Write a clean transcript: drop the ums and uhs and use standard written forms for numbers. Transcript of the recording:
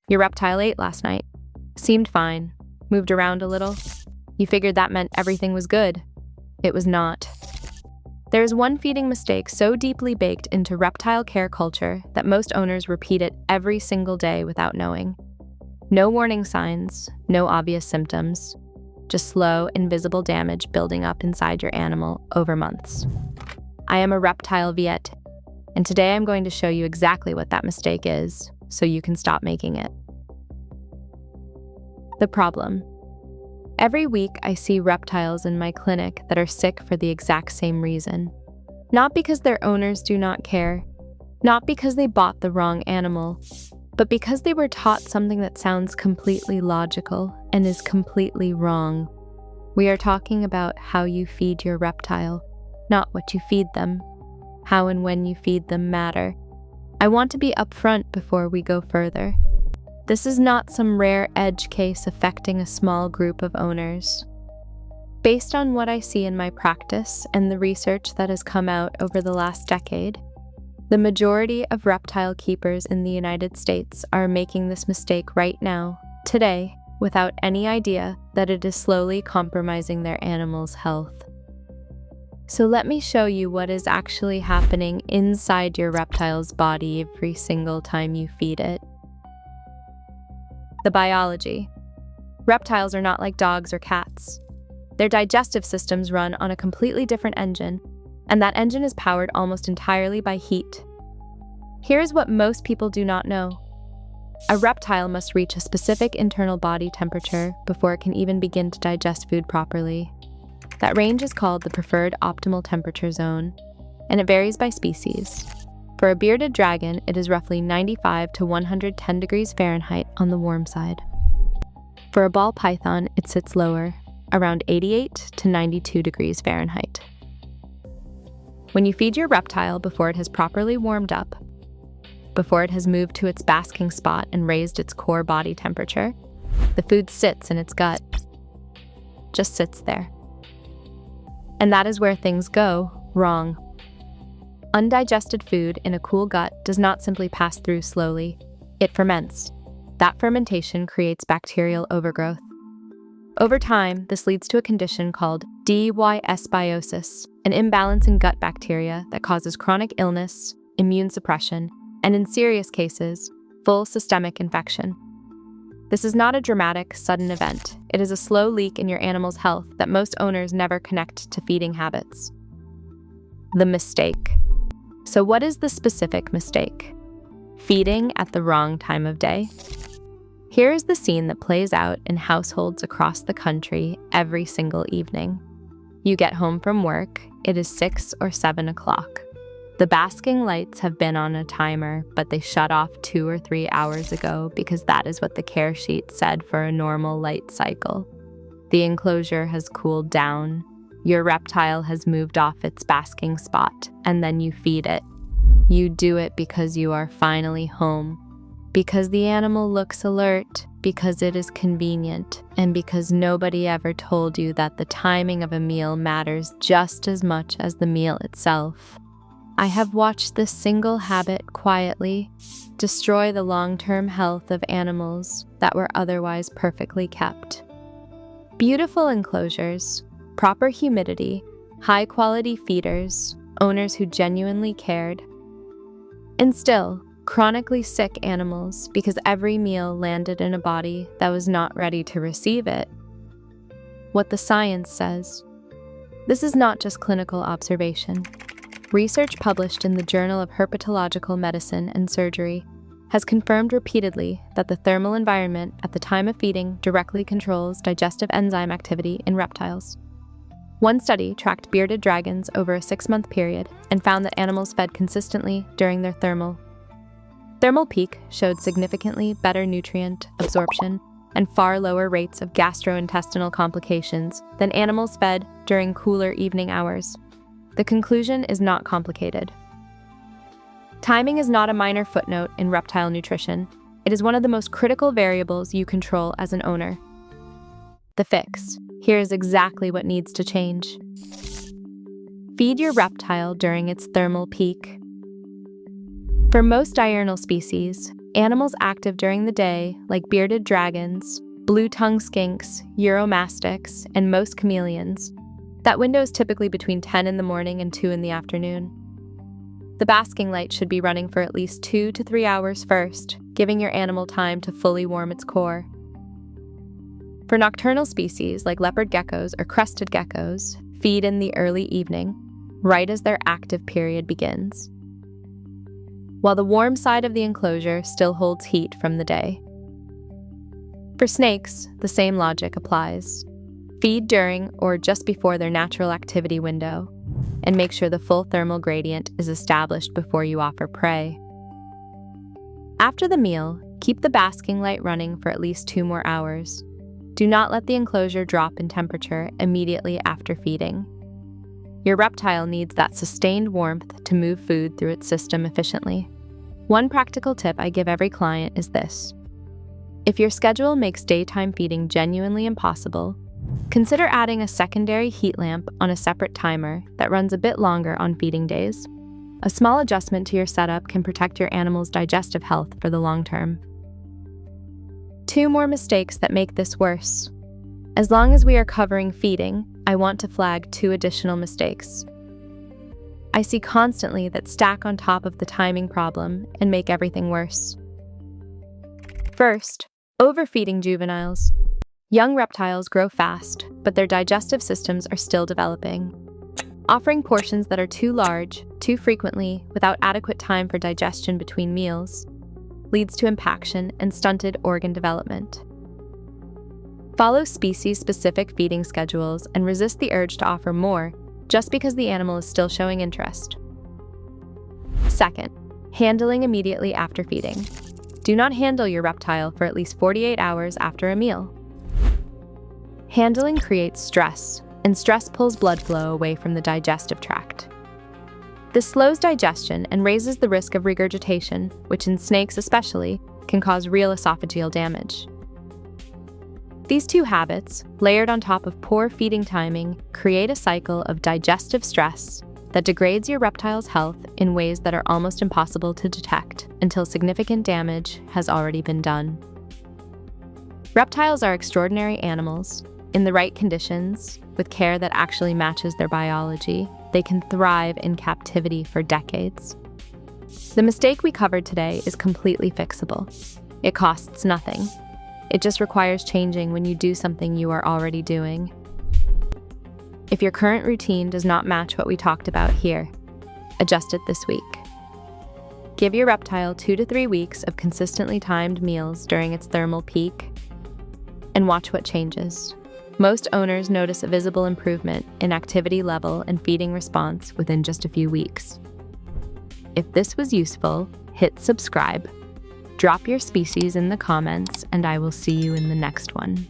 Your reptile ate last night. Seemed fine. Moved around a little. You figured that meant everything was good. It was not. There is one feeding mistake so deeply baked into reptile care culture that most owners repeat it every single day without knowing. No warning signs, no obvious symptoms, just slow, invisible damage building up inside your animal over months. I am a reptile vet, and today I'm going to show you exactly what that mistake is, so you can stop making it. The problem. Every week I see reptiles in my clinic that are sick for the exact same reason. Not because their owners do not care, not because they bought the wrong animal, but because they were taught something that sounds completely logical and is completely wrong. We are talking about how you feed your reptile, not what you feed them. How and when you feed them matter. I want to be upfront before we go further. This is not some rare edge case affecting a small group of owners. Based on what I see in my practice and the research that has come out over the last decade, the majority of reptile keepers in the United States are making this mistake right now, today, without any idea that it is slowly compromising their animal's health. So let me show you what is actually happening inside your reptile's body every single time you feed it. The biology. Reptiles are not like dogs or cats. Their digestive systems run on a completely different engine, and that engine is powered almost entirely by heat. Here's what most people do not know. A reptile must reach a specific internal body temperature before it can even begin to digest food properly. That range is called the preferred optimal temperature zone, and it varies by species. For a bearded dragon, it is roughly 95 to 110 degrees Fahrenheit on the warm side. For a ball python, it sits lower, around 88 to 92 degrees Fahrenheit. When you feed your reptile before it has properly warmed up, before it has moved to its basking spot and raised its core body temperature, the food sits in its gut. Just sits there. And that is where things go wrong. Undigested food in a cool gut does not simply pass through slowly. It ferments. That fermentation creates bacterial overgrowth. Over time, this leads to a condition called dysbiosis, an imbalance in gut bacteria that causes chronic illness, immune suppression, and in serious cases, full systemic infection. This is not a dramatic, sudden event. It is a slow leak in your animal's health that most owners never connect to feeding habits. The mistake. So what is the specific mistake? Feeding at the wrong time of day? Here is the scene that plays out in households across the country every single evening. You get home from work, it is 6 or 7 o'clock. The basking lights have been on a timer, but they shut off 2 or 3 hours ago because that is what the care sheet said for a normal light cycle. The enclosure has cooled down. Your reptile has moved off its basking spot, and then you feed it. You do it because you are finally home, because the animal looks alert, because it is convenient, and because nobody ever told you that the timing of a meal matters just as much as the meal itself. I have watched this single habit quietly destroy the long-term health of animals that were otherwise perfectly kept. Beautiful enclosures, proper humidity, high-quality feeders, owners who genuinely cared. And still, chronically sick animals because every meal landed in a body that was not ready to receive it. What the science says. This is not just clinical observation. Research published in the Journal of Herpetological Medicine and Surgery has confirmed repeatedly that the thermal environment at the time of feeding directly controls digestive enzyme activity in reptiles. One study tracked bearded dragons over a 6-month period and found that animals fed consistently during their thermal peak showed significantly better nutrient absorption and far lower rates of gastrointestinal complications than animals fed during cooler evening hours. The conclusion is not complicated. Timing is not a minor footnote in reptile nutrition. It is one of the most critical variables you control as an owner. The fix. Here is exactly what needs to change. Feed your reptile during its thermal peak. For most diurnal species, Animals active during the day, like bearded dragons, blue-tongued skinks, uromastyx, and most chameleons. That window is typically between 10 in the morning and 2 in the afternoon. The basking light should be running for at least 2 to 3 hours first, giving your animal time to fully warm its core. For nocturnal species like leopard geckos or crested geckos, feed in the early evening, right as their active period begins, while the warm side of the enclosure still holds heat from the day. For snakes, the same logic applies. Feed during or just before their natural activity window, and make sure the full thermal gradient is established before you offer prey. After the meal, keep the basking light running for at least 2 more hours. Do not let the enclosure drop in temperature immediately after feeding. Your reptile needs that sustained warmth to move food through its system efficiently. One practical tip I give every client is this: if your schedule makes daytime feeding genuinely impossible, consider adding a secondary heat lamp on a separate timer that runs a bit longer on feeding days. A small adjustment to your setup can protect your animal's digestive health for the long term. 2 more mistakes that make this worse. As long as we are covering feeding, I want to flag 2 additional mistakes I see constantly that stack on top of the timing problem and make everything worse. First, overfeeding juveniles. Young reptiles grow fast, but their digestive systems are still developing. Offering portions that are too large, too frequently, without adequate time for digestion between meals, leads to impaction and stunted organ development. Follow species-specific feeding schedules and resist the urge to offer more just because the animal is still showing interest. Second, handling immediately after feeding. Do not handle your reptile for at least 48 hours after a meal. Handling creates stress, and stress pulls blood flow away from the digestive tract. This slows digestion and raises the risk of regurgitation, which in snakes especially, can cause real esophageal damage. These 2 habits, layered on top of poor feeding timing, create a cycle of digestive stress that degrades your reptile's health in ways that are almost impossible to detect until significant damage has already been done. Reptiles are extraordinary animals. In the right conditions, with care that actually matches their biology, they can thrive in captivity for decades. The mistake we covered today is completely fixable. It costs nothing. It just requires changing when you do something you are already doing. If your current routine does not match what we talked about here, adjust it this week. Give your reptile 2 to 3 weeks of consistently timed meals during its thermal peak, and watch what changes. Most owners notice a visible improvement in activity level and feeding response within just a few weeks. If this was useful, hit subscribe. Drop your species in the comments, and I will see you in the next one.